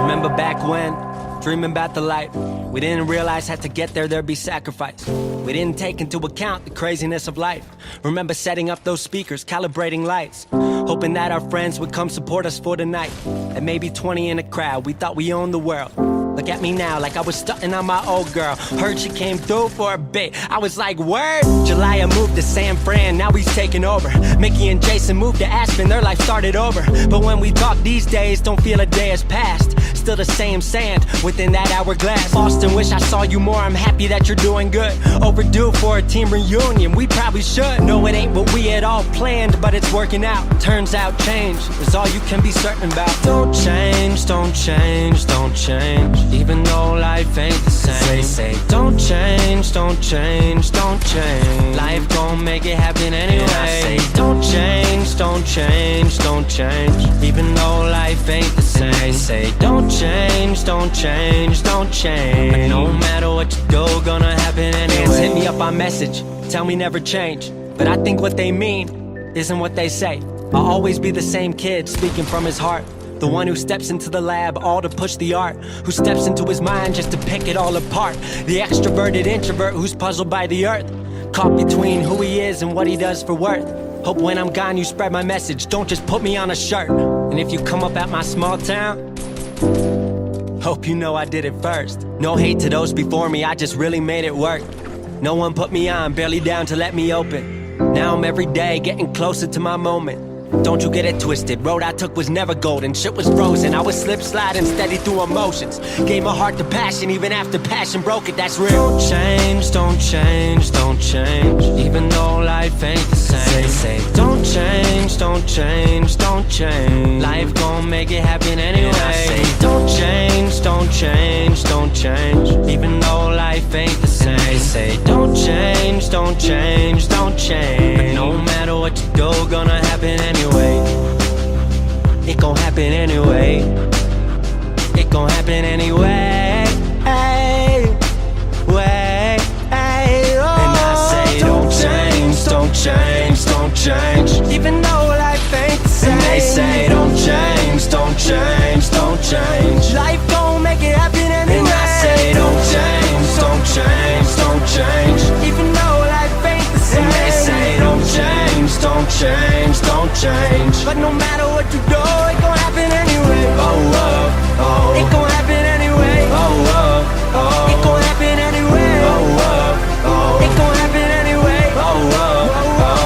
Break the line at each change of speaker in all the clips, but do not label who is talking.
Remember back when, dreaming about the life, we didn't realize had to get there'd be sacrifice. We didn't take into account the craziness of life. Remember setting up those speakers, calibrating lights, hoping that our friends would come support us for the night. And maybe 20 in a crowd, we thought we owned the world. Look at me now, like I was stunting on my old girl. Heard she came through for a bit, I was like, word. Jelaya moved to San Fran, now he's taking over. Mickey and Jason moved to Aspen, their life started over. But when we talk these days, don't feel a day has passed. Still the same sand within that hourglass. Austin, wish I saw you more, I'm happy that you're doing good. Overdue for a team reunion, we probably should. No, it ain't what we had all planned, but it's working out. Turns out change is all you can be certain about. Don't change, don't change, don't change. Even though life ain't the same. Say, don't change, don't change, don't change. Life gon' make it happen anyway. And I say, don't change, don't change, don't change. Even though life ain't the same. And they say, don't change, don't change, don't change. But no matter what you do, gonna happen anyway. Fans hit me up on message, tell me never change. But I think what they mean isn't what they say. I'll always be the same kid speaking from his heart. The one who steps into the lab all to push the art, who steps into his mind just to pick it all apart. The extroverted introvert who's puzzled by the earth, caught between who he is and what he does for worth. Hope when I'm gone you spread my message, don't just put me on a shirt. And if you come up at my small town, hope you know I did it first. No hate to those before me, I just really made it work. No one put me on, barely down to let me open. Now I'm every day getting closer to my moment. Don't you get it twisted, road I took was never golden. Shit was frozen, I was slip sliding steady through emotions. Gave my heart to passion, even after passion broke it, that's real. Don't change, don't change, don't change. Even though life ain't the same. Say, don't change, don't change, don't change. Life gon' make it happen anyway. And I say, don't change, don't change, don't change. Even though life ain't the same. They say, don't change, don't change, don't change. But no matter what you do, gonna happen anyway. It gon' happen anyway. It gon' happen anyway. Hey, way, hey, oh. And I say, don't change, don't change, don't change. Even though life ain't the same. And they say, don't change, don't change, don't change. Life gon' make it happen anyway. And I say, don't change, don't change, don't change. Even though life ain't the same. And they say, don't change, don't change, don't change. But no matter what you do, it gon' happen anyway. Oh, oh, oh. It gon' happen anyway. Oh, oh, oh. It gon' happen anyway. Oh, oh, oh. It gon' happen anyway. Oh, oh, oh,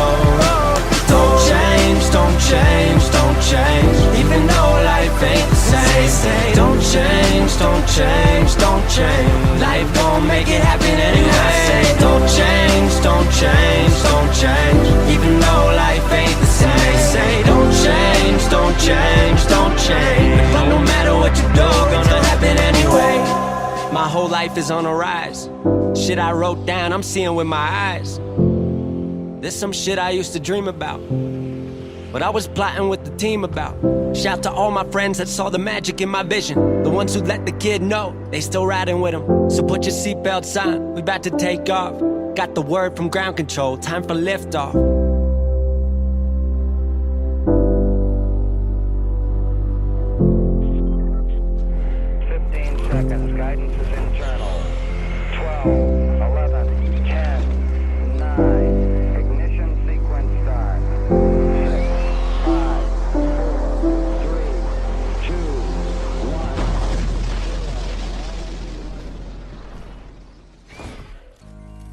oh. Don't change, don't change, don't change. Even though life ain't the same. Say, don't change, don't change, don't change. Life gon' make it happen anyway. I say, don't change, don't change, don't change. Even though life ain't the same. Say, don't change, don't change, don't change. But no matter what you do, gonna happen anyway. My whole life is on a rise. Shit I wrote down, I'm seeing with my eyes. There's some shit I used to dream about, but I was plotting with the team about. Shout to all my friends that saw the magic in my vision. The ones who let the kid know they still riding with him. So put your seatbelts on, we about to take off. Got the word from ground control, time for liftoff.
15 seconds, guidance is internal. 12, 11, 10, 9, ignition sequence start. 6, 5, 4, 3, 2, 1.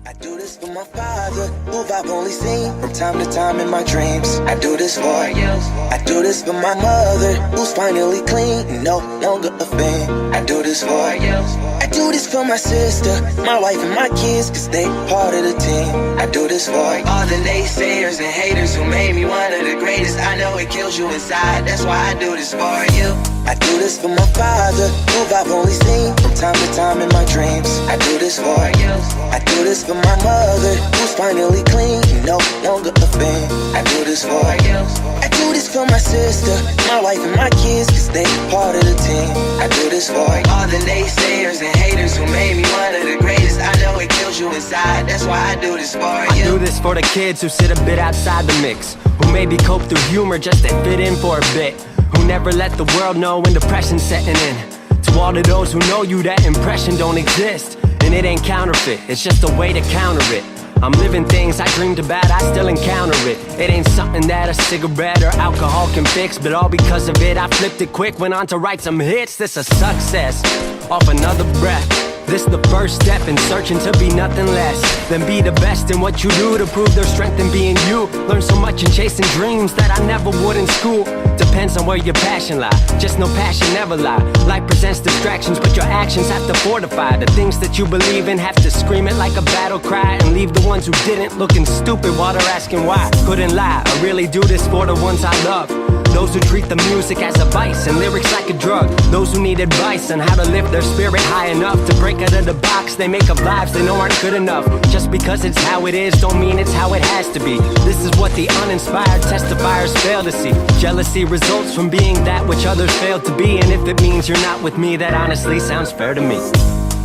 I do this for my father, who I've only seen from time to time in my dreams. I do this for you. I do this for my mother, who's finally clean and no longer a fan. I do this for you. I do this for my sister, my wife and my kids, cause they part of the team. I do this for all the naysayers and haters who made me one of the greatest. I know it kills you inside, that's why I do this for you. I do this for my father, who I've only seen from time to time in my dreams. I do this for you. I do this for my mother, who's finally clean and no longer a fan. I do this for you. I do this for for my sister, my wife and my kids, cause they part of the team. I do this for all the naysayers and haters who made me one of the greatest. I know it kills you inside, that's why I do this for you.
I do this for the kids who sit a bit outside the mix, who maybe cope through humor just to fit in for a bit, who never let the world know when depression's setting in. To all of those who know you, that impression don't exist, and it ain't counterfeit, it's just a way to counter it. I'm living things I dreamed about, I still encounter it. It ain't something that a cigarette or alcohol can fix, but all because of it, I flipped it quick, went on to write some hits. This a success, off another breath. This the first step in searching to be nothing less than be the best in what you do, to prove their strength in being you. Learn so much in chasing dreams that I never would in school. Depends on where your passion lie, just know passion never lie. Life presents distractions, but your actions have to fortify the things that you believe in. Have to scream it like a battle cry, and leave the ones who didn't looking stupid while they're asking why. Couldn't lie, I really do this for the ones I love, those who treat the music as a vice and lyrics like a drug, those who need advice on how to lift their spirit high enough to break out of the box they make of lives they know aren't good enough. Just because it's how it is don't mean it's how it has to be. This is what the uninspired testifiers fail to see. Jealousy results from being that which others fail to be, and if it means you're not with me, that honestly sounds fair to me.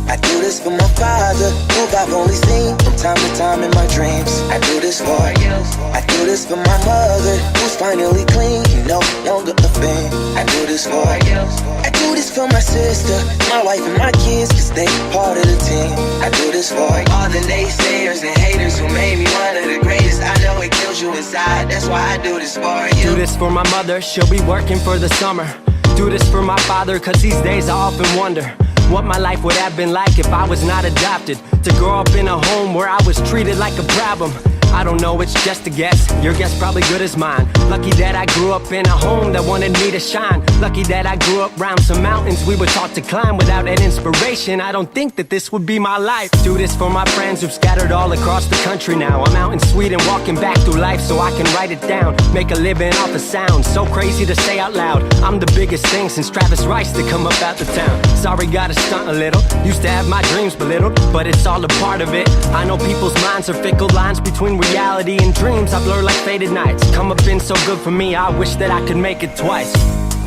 I do this for my father, who I've only seen from time to time in my dreams. I do this for you. I do this for my mother, who's finally clean, no longer a thing. I do this for you. I do this for my sister, my wife and my kids, cause they part of the team. I do this for all the naysayers and haters who made me one of the greatest. I know it kills you inside, that's why I do this for you.
Do this for my mother, she'll be working for the summer. Do this for my father, cause these days I often wonder what my life would have been like if I was not adopted. To grow up in a home where I was treated like a problem, I don't know, it's just a guess. Your guess probably good as mine. Lucky that I grew up in a home that wanted me to shine. Lucky that I grew up around some mountains we were taught to climb. Without that inspiration, I don't think that this would be my life. Do this for my friends who've scattered all across the country now. I'm out in Sweden walking back through life so I can write it down. Make a living off of sound, so crazy to say out loud. I'm the biggest thing since Travis Rice to come up out the town. Sorry, gotta stunt a little. Used to have my dreams belittled, but it's all a part of it. I know people's minds are fickle, lines between reality and dreams I blur like faded nights. Come up been so good for me, I wish that I could make it twice.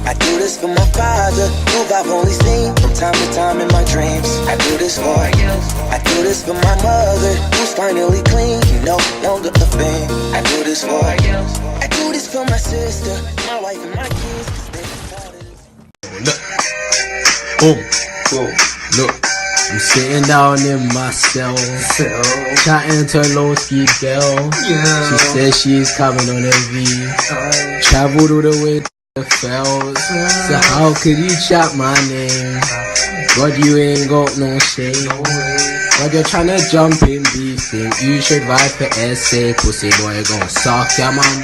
I do this for my father, who I've only seen from time to time in my dreams. I do this for you. I do this for my mother, who's finally clean, no longer a thing. I do this for you. I do this for my sister, my wife and my kids, cause they part of this.
Look, boom, look. I'm sitting down in my cell, chatting to a low-ski girl. She says she's coming on a V. Traveled all the way to the fells. So how could you chat my name? God, you ain't got no shame. God, you're tryna jump in beef. Think you should write for essay. Pussy boy gon' suck your mum.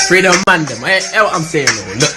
Freedom man, them. What I'm saying, no. Look.